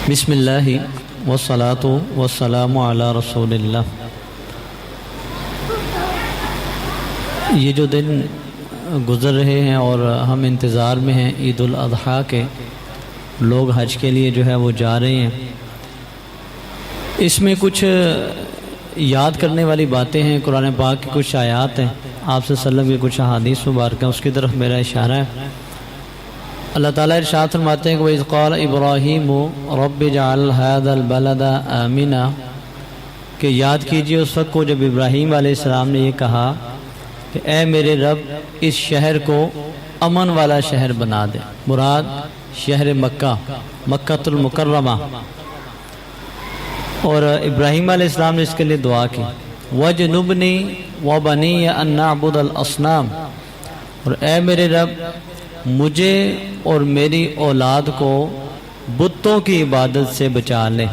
بسم اللہ والصلاۃ والسلام علی رسول اللہ۔ یہ جو دن گزر رہے ہیں اور ہم انتظار میں ہیں عید الاضحیٰ کے، لوگ حج کے لیے جو ہے وہ جا رہے ہیں، اس میں کچھ یاد کرنے والی باتیں ہیں، قرآن پاک کی کچھ آیات ہیں، آپ صلی اللہ علیہ وسلم کی کچھ احادیث مبارکہ، اس کی طرف میرا اشارہ ہے۔ اللہ تعالیٰ ارشاد فرماتے ہیں کہ وَإِذْ قَالَ إِبْرَاهِيمُ رَبِّ اجْعَلْ هَذَا الْبَلَدَ آمِنًا، کہ یاد کیجئے اس وقت کو جب ابراہیم علیہ السلام نے یہ کہا کہ اے میرے رب اس شہر کو امن والا شہر بنا دے، مراد شہر مکہ، مکۃ المکرمہ، اور ابراہیم علیہ السلام نے اس کے لیے دعا کی وَجْنُبْنِي وَبَنِيَّ أَن نَعْبُدَ الْأَصْنَامَ، اور اے میرے رب مجھے اور میری اولاد کو بتوں کی عبادت سے بچا لے۔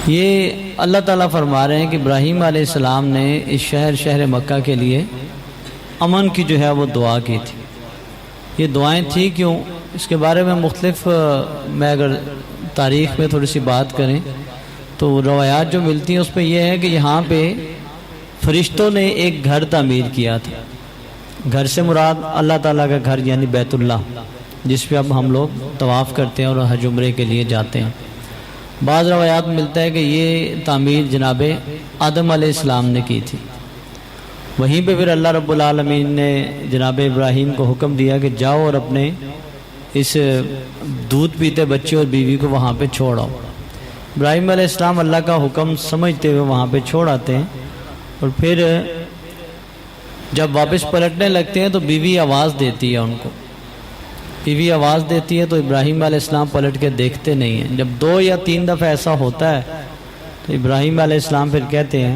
یہ اللہ تعالیٰ فرما رہے ہیں کہ ابراہیم علیہ السلام نے اس شہر مکہ کے لیے امن کی جو ہے وہ دعا کی تھی۔ یہ دعائیں تھیں کیوں، اس کے بارے میں مختلف، میں اگر تاریخ میں تھوڑی سی بات کریں تو روایات جو ملتی ہیں اس پہ یہ ہے کہ یہاں پہ فرشتوں نے ایک گھر تعمیر کیا تھا۔ گھر سے مراد اللہ تعالیٰ کا گھر یعنی بیت اللہ، جس پہ اب ہم لوگ طواف کرتے ہیں اور حج عمرے کے لیے جاتے ہیں۔ بعض روایات میں ملتا ہے کہ یہ تعمیر جناب آدم علیہ السلام نے کی تھی۔ وہیں پہ پھر اللہ رب العالمین نے جناب ابراہیم کو حکم دیا کہ جاؤ اور اپنے اس دودھ پیتے بچے اور بیوی کو وہاں پہ چھوڑ آؤ۔ ابراہیم علیہ السلام اللہ کا حکم سمجھتے ہوئے وہاں پہ چھوڑ آتے ہیں، اور پھر جب واپس پلٹنے لگتے ہیں تو بیوی آواز دیتی ہے ان کو، بیوی آواز دیتی ہے تو ابراہیم علیہ السلام پلٹ کے دیکھتے نہیں ہیں۔ جب 2 یا 3 دفعہ ایسا ہوتا ہے تو ابراہیم علیہ السلام پھر کہتے ہیں،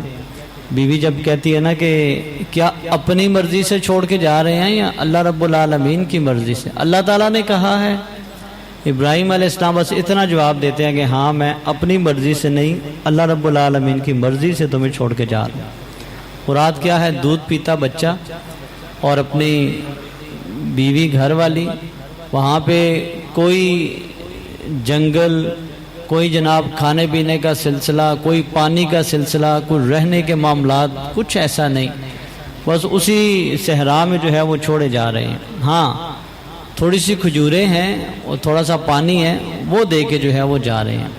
بیوی جب کہتی ہے نا کہ کیا اپنی مرضی سے چھوڑ کے جا رہے ہیں یا اللہ رب العالمین کی مرضی سے؟ اللہ تعالیٰ نے کہا ہے۔ ابراہیم علیہ السلام بس اتنا جواب دیتے ہیں کہ ہاں میں اپنی مرضی سے نہیں، اللہ رب العالمین کی مرضی سے تمہیں چھوڑ کے جا رہا ہوں۔ مراد کیا ہے؟ دودھ پیتا بچہ اور اپنی بیوی گھر والی، وہاں پہ کوئی جنگل، کوئی جناب کھانے پینے کا سلسلہ، کوئی پانی کا سلسلہ، کوئی رہنے کے معاملات، کچھ ایسا نہیں، بس اسی صحرا میں جو ہے وہ چھوڑے جا رہے ہیں۔ ہاں تھوڑی سی کھجوریں ہیں اور تھوڑا سا پانی ہے، وہ دے کے جو ہے وہ جا رہے ہیں۔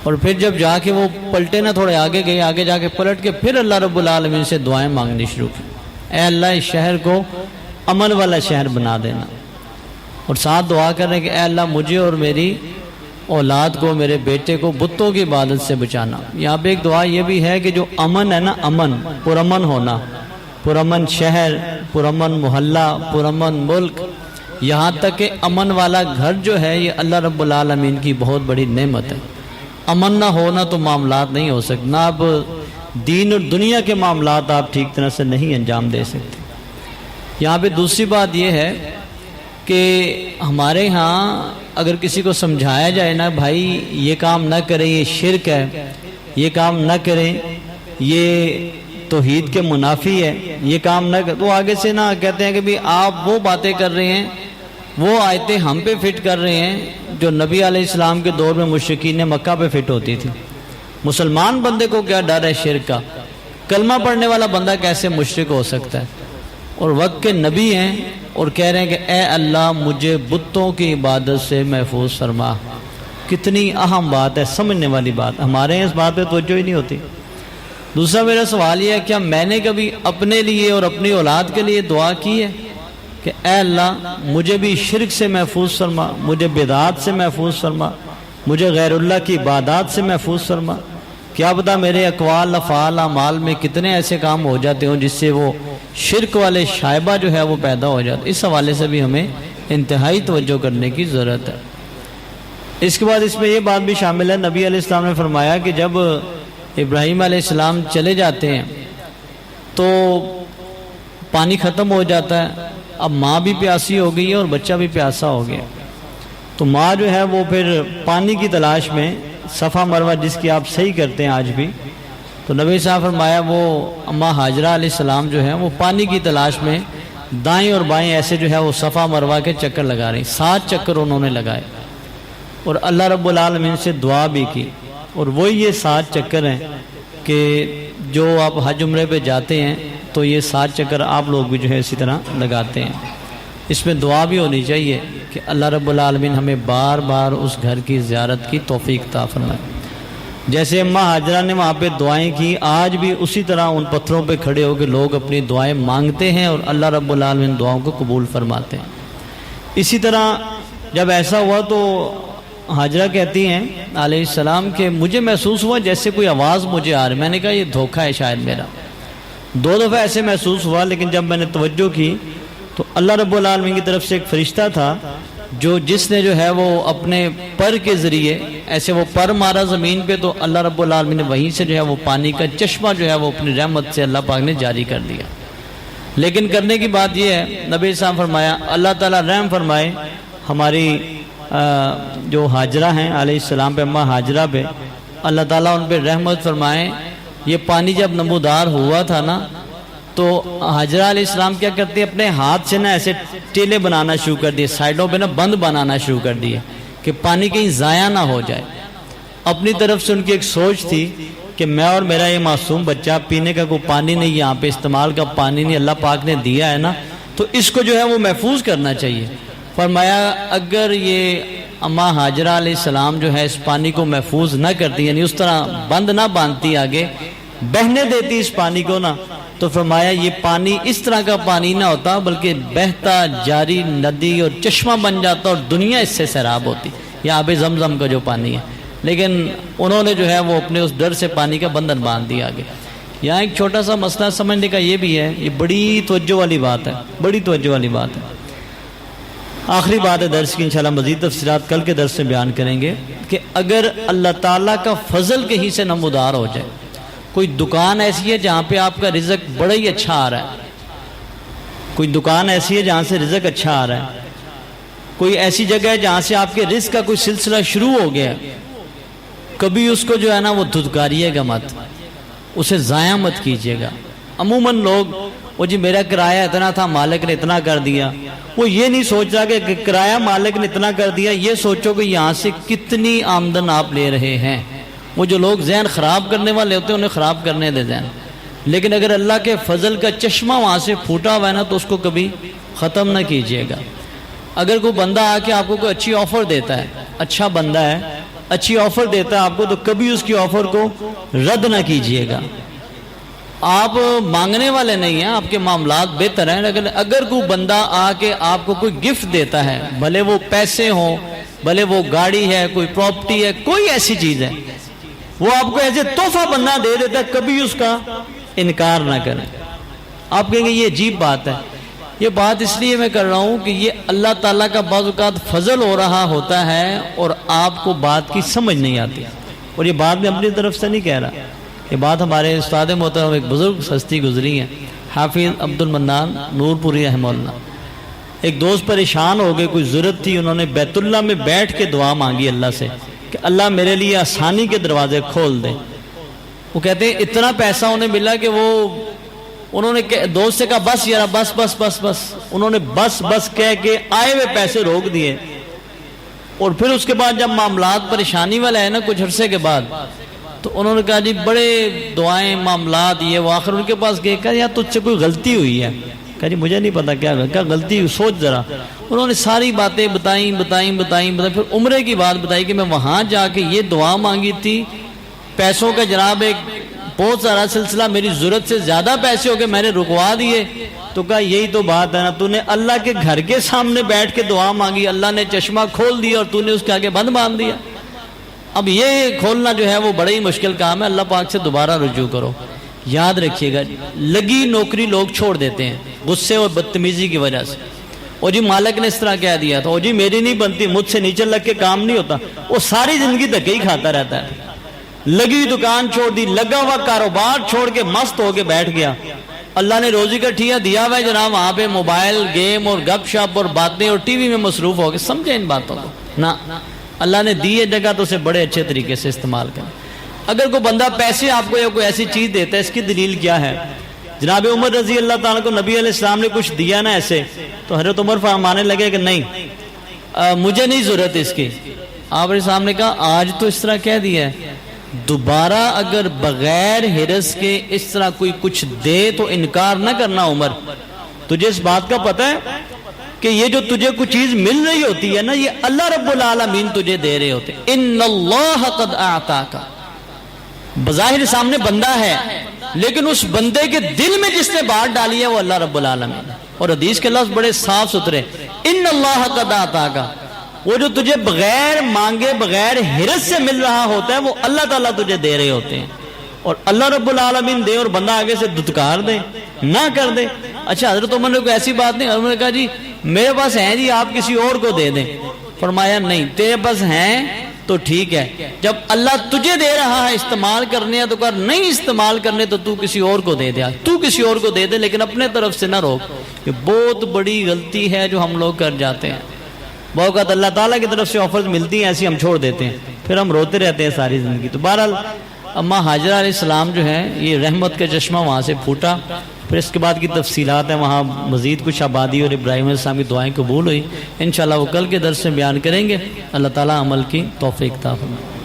اور پھر جب جا کے وہ پلٹے نا، تھوڑے آگے گئے، آگے جا کے پلٹ کے پھر اللہ رب العالمین سے دعائیں مانگنی شروع کی، اے اللہ اس شہر کو امن والا شہر بنا دینا، اور ساتھ دعا کر رہے ہیں کہ اے اللہ مجھے اور میری اولاد کو، میرے بیٹے کو بتوں کی عبادت سے بچانا۔ یہاں پہ ایک دعا یہ بھی ہے کہ جو امن ہے نا، امن، پرامن ہونا، پرامن شہر، پرامن محلہ، پرامن ملک، یہاں تک کہ امن والا گھر جو ہے یہ اللہ رب العالمین کی بہت بڑی نعمت ہے۔ امن نہ ہونا تو معاملات نہیں ہو سکتے، نہ آپ دین اور دنیا کے معاملات آپ ٹھیک طرح سے نہیں انجام دے سکتے۔ یہاں پہ دوسری بات یہ ہے کہ ہمارے ہاں اگر کسی کو سمجھایا جائے نا، بھائی یہ کام نہ کریں، یہ شرک ہے، یہ کام نہ کریں، یہ توحید کے منافی ہے، یہ کام نہ کریں، تو آگے سے نہ کہتے ہیں کہ بھی آپ وہ باتیں کر رہے ہیں، وہ آیتیں ہم پہ فٹ کر رہے ہیں جو نبی علیہ السلام کے دور میں مشرکین مکہ پہ فٹ ہوتی تھی۔ مسلمان بندے کو کیا ڈر ہے شرک کا؟ کلمہ پڑھنے والا بندہ کیسے مشرک ہو سکتا ہے؟ اور وقت کے نبی ہیں اور کہہ رہے ہیں کہ اے اللہ مجھے بتوں کی عبادت سے محفوظ فرما۔ کتنی اہم بات ہے، سمجھنے والی بات، ہمارے اس بات پہ توجہ ہی نہیں ہوتی۔ دوسرا میرا سوال یہ ہے، کیا میں نے کبھی اپنے لیے اور اپنی اولاد کے لیے دعا کی ہے کہ اے اللہ مجھے بھی شرک سے محفوظ فرما، مجھے بدعات سے محفوظ فرما، مجھے غیر اللہ کی عبادات سے محفوظ فرما؟ کیا پتہ میرے اقوال، افعال، اعمال میں کتنے ایسے کام ہو جاتے ہوں جس سے وہ شرک والے شائبہ جو ہے وہ پیدا ہو جاتا ہے۔ اس حوالے سے بھی ہمیں انتہائی توجہ کرنے کی ضرورت ہے۔ اس کے بعد اس میں یہ بات بھی شامل ہے، نبی علیہ السلام نے فرمایا کہ جب ابراہیم علیہ السلام چلے جاتے ہیں تو پانی ختم ہو جاتا ہے، اب ماں بھی پیاسی ہو گئی ہے اور بچہ بھی پیاسا ہو گیا، تو ماں جو ہے وہ پھر پانی کی تلاش میں صفا مروہ جس کی آپ صحیح کرتے ہیں آج بھی، تو نبی صاحب فرمایا وہ اماں ہاجرہ علیہ السلام جو ہے وہ پانی کی تلاش میں دائیں اور بائیں ایسے جو ہے وہ صفا مروہ کے چکر لگا رہی، 7 چکر انہوں نے لگائے۔ اور اللہ رب العالمین سے دعا بھی کی، اور وہی یہ 7 چکر ہیں کہ جو آپ حج عمرے پہ جاتے ہیں تو یہ 7 چکر آپ لوگ بھی جو ہے اسی طرح لگاتے ہیں۔ اس میں دعا بھی ہونی چاہیے کہ اللہ رب العالمین ہمیں بار بار اس گھر کی زیارت کی توفیق عطا فرمائے۔ جیسے اماں ہاجرہ نے وہاں پہ دعائیں کی، آج بھی اسی طرح ان پتھروں پہ کھڑے ہو کے لوگ اپنی دعائیں مانگتے ہیں اور اللہ رب العالمین دعاؤں کو قبول فرماتے ہیں۔ اسی طرح جب ایسا ہوا تو ہاجرہ کہتی ہیں علیہ السلام کہ مجھے محسوس ہوا جیسے کوئی آواز مجھے آ رہی، میں نے کہا یہ دھوکہ ہے شاید میرا۔ 2 دفعہ ایسے محسوس ہوا، لیکن جب میں نے توجہ کی تو اللہ رب العالمین کی طرف سے ایک فرشتہ تھا جس نے جو ہے وہ اپنے پر کے ذریعے ایسے وہ پر مارا زمین پہ، تو اللہ رب العالمین نے وہیں سے جو ہے وہ پانی کا چشمہ جو ہے وہ اپنی رحمت سے اللہ پاک نے جاری کر دیا۔ لیکن کرنے کی بات یہ ہے، نبی صاحب فرمایا اللہ تعالیٰ رحم فرمائے ہماری جو ہاجرہ ہیں علیہ السلام پہ، اماں ہاجرہ پہ، اللہ تعالیٰ ان پہ رحمت فرمائے۔ یہ پانی جب نمودار ہوا تھا نا تو ہاجرہ علیہ السلام کیا کرتے ہیں، اپنے ہاتھ سے نا ایسے ٹیلے بنانا شروع کر دیے، سائیڈوں پہ نا بند بنانا شروع کر دیے کہ پانی کہیں ضائع نہ ہو جائے۔ اپنی طرف سے ان کی ایک سوچ تھی کہ میں اور میرا یہ معصوم بچہ پینے کا کوئی پانی نہیں، یہاں پہ استعمال کا پانی نہیں اللہ پاک نے دیا ہے نا، تو اس کو جو ہے وہ محفوظ کرنا چاہیے۔ فرمایا اگر یہ اماں ہاجرہ علیہ السلام جو ہے اس پانی کو محفوظ نہ کرتی، یعنی اس طرح بند نہ باندھتی، آگے بہنے دیتی اس پانی کو نا، تو فرمایا یہ پانی اس طرح کا پانی نہ ہوتا بلکہ بہتا جاری ندی اور چشمہ بن جاتا اور دنیا اس سے سیراب ہوتی، یہ آب زمزم کا جو پانی ہے۔ لیکن انہوں نے جو ہے وہ اپنے اس ڈر سے پانی کا بندھن باندھ دیا آگے۔ یہاں ایک چھوٹا سا مسئلہ سمجھنے کا یہ بھی ہے، یہ بڑی توجہ والی بات ہے، بڑی توجہ والی بات ہے۔ آخری بات ہے درس کی، انشاءاللہ مزید تفصیلات کل کے درس میں بیان کریں گے کہ اگر اللہ تعالیٰ کا فضل کہیں سے نمودار ہو جائے، کوئی دکان ایسی ہے جہاں پہ آپ کا رزق بڑا ہی اچھا آ رہا ہے، کوئی دکان ایسی ہے جہاں سے رزق اچھا آ رہا ہے، کوئی ایسی جگہ ہے جہاں سے آپ کے رزق کا کوئی سلسلہ شروع ہو گیا ہے، کبھی اس کو جو ہے نا وہ دھتکاریے گا مت، اسے ضائع مت کیجیے گا۔ عموماً لوگ وہ جی میرا کرایہ اتنا تھا مالک نے اتنا کر دیا، وہ یہ نہیں سوچ رہا کہ کرایہ مالک نے اتنا کر دیا، یہ سوچو کہ یہاں سے کتنی آمدن آپ لے رہے ہیں۔ وہ جو لوگ ذہن خراب کرنے والے ہوتے ہیں انہیں خراب کرنے دے ذہن، لیکن اگر اللہ کے فضل کا چشمہ وہاں سے پھوٹا ہوا ہے نا تو اس کو کبھی ختم نہ کیجیے گا۔ اگر کوئی بندہ آ کے آپ کو کوئی اچھی آفر دیتا ہے، اچھا بندہ ہے، اچھی آفر دیتا ہے آپ کو، تو کبھی اس کی آفر کو رد نہ کیجیے گا۔ آپ مانگنے والے نہیں ہیں، آپ کے معاملات بہتر ہیں، لیکن اگر کوئی بندہ آ کے آپ کو کوئی گفٹ دیتا ہے، بھلے وہ پیسے ہوں، بھلے وہ گاڑی ہے، کوئی پراپرٹی ہے، کوئی ایسی چیز ہے، وہ آپ کو ایسے تحفہ بندہ دے دیتا ہے، کبھی اس کا انکار نہ کریں۔ آپ کہیں گے یہ عجیب بات ہے، یہ بات اس لیے میں کر رہا ہوں کہ یہ اللہ تعالیٰ کا بعض اوقات فضل ہو رہا ہوتا ہے اور آپ کو بات کی سمجھ نہیں آتی، اور یہ بات میں اپنی طرف سے نہیں کہہ رہا، یہ بات ہمارے استاد محترم ایک بزرگ ہستی گزری ہیں، حافظ عبد المنان نور پوری رحمہ اللہ۔ ایک دوست پریشان ہو گئے، کوئی ضرورت تھی، انہوں نے بیت اللہ میں بیٹھ کے دعا مانگی اللہ سے کہ اللہ میرے لیے آسانی کے دروازے کھول دے۔ وہ کہتے ہیں اتنا پیسہ انہیں ملا کہ انہوں نے دوست سے کہا بس یار بس بس بس بس، انہوں نے بس بس کہہ کے آئے ہوئے پیسے روک دیے، اور پھر اس کے بعد جب معاملات پریشانی والے ہیں نا کچھ عرصے کے بعد، تو انہوں نے کہا جی بڑے دعائیں معاملات یہ وہ، آخر ان کے پاس گئے، کہا یار تجھ سے کوئی غلطی ہوئی ہے، کہا جی مجھے نہیں پتا کیا غلطی ہوئی، سوچ ذرا۔ انہوں نے ساری باتیں بتائیں، پھر عمرے کی بات بتائی کہ میں وہاں جا کے یہ دعا مانگی تھی، پیسوں کا جناب ایک بہت سارا سلسلہ، میری ضرورت سے زیادہ پیسے ہو گئے، میں نے رکوا دیے، تو کہا یہی تو بات ہے نا، تو نے اللہ کے گھر کے سامنے بیٹھ کے دعا مانگی، اللہ نے چشمہ کھول دیا اور تو نے اس کے آگے بند باندھ دیا۔ اب یہ کھولنا جو ہے وہ بڑا ہی مشکل کام ہے، اللہ پاک سے دوبارہ رجوع کرو۔ یاد رکھیے گا لگی نوکری لوگ چھوڑ دیتے ہیں غصے اور بدتمیزی کی وجہ سے، اور جی مالک نے اس طرح کہہ دیا تھا، اور جی میری نہیں بنتی، مجھ سے نیچے لگ کے کام نہیں ہوتا، وہ ساری زندگی دھکے ہی کھاتا رہتا ہے۔ لگی دکان چھوڑ دی، لگا ہوا کاروبار چھوڑ کے مست ہو کے بیٹھ گیا، اللہ نے روزی کا ٹھیہ دیا ہوا ہے جناب، وہاں پہ موبائل گیم اور گپ شپ اور باتیں اور ٹی وی میں مصروف ہو گئے۔ سمجھے ان باتوں کو نہ، اللہ نے دی ہے جگہ تو اسے بڑے اچھے طریقے سے استعمال کریں۔ اگر کوئی بندہ پیسے آپ کو یا کوئی ایسی چیز دیتا ہے، اس کی دلیل کیا ہے؟ جناب عمر رضی اللہ تعالیٰ کو نبی علیہ السلام نے کچھ دیا نا ایسے، تو حضرت عمر فرمانے لگے کہ نہیں مجھے نہیں ضرورت اس کی، آپ نے سامنے کہا آج تو اس طرح کہہ دیا ہے، دوبارہ اگر بغیر ہرس کے اس طرح کوئی کچھ دے تو انکار نہ کرنا عمر۔ تجھے اس بات کا پتہ ہے کہ یہ جو تجھے کچھ چیز مل رہی ہوتی ہے نا، یہ اللہ رب العالمین تجھے دے رہے ہوتے ہیں۔ ان اللہ قد اعطاک، بظاہر سامنے بندہ ہے لیکن اس بندے کے دل میں جس نے بات ڈالی ہے وہ اللہ رب العالمین۔ اور حدیث کے لفظ بڑے صاف ستھرے، ان اللہ قد اعطاک، وہ جو تجھے بغیر مانگے بغیر ہرس سے مل رہا ہوتا ہے وہ اللہ تعالیٰ تجھے دے رہے ہوتے ہیں۔ اور اللہ رب العالمین دے اور بندہ آگے سے دھتکار دے، نہ کر دے۔ اچھا حضرت عمر نے کوئی ایسی بات نہیں، انہوں نے کہا جی میرے پاس ہیں جی، آپ کسی اور کو دے دیں۔ فرمایا نہیں، تیرے پاس ہیں تو ٹھیک ہے، جب اللہ تجھے دے رہا ہے استعمال کرنے تو کر، نہیں استعمال کرنے تو کسی اور کو دے دے، تو کسی اور کو دے دے، لیکن اپنے طرف سے نہ روک۔ یہ بہت بڑی غلطی ہے جو ہم لوگ کر جاتے ہیں۔ بہت اوقات اللہ تعالیٰ کی طرف سے آفرز ملتی ہیں، ایسی ہم چھوڑ دیتے ہیں، پھر ہم روتے رہتے ہیں ساری زندگی۔ تو بہرحال اماں ہاجرہ علیہ السلام جو ہے، یہ رحمت کا چشمہ وہاں سے پھوٹا۔ پھر اس کے بعد کی تفصیلات ہیں، وہاں مزید کچھ آبادی اور ابراہیم علیہ السلام کی دعائیں قبول ہوئی، انشاءاللہ وہ کل کے درس میں بیان کریں گے۔ اللہ تعالیٰ عمل کی توفیق عطا فرمائے۔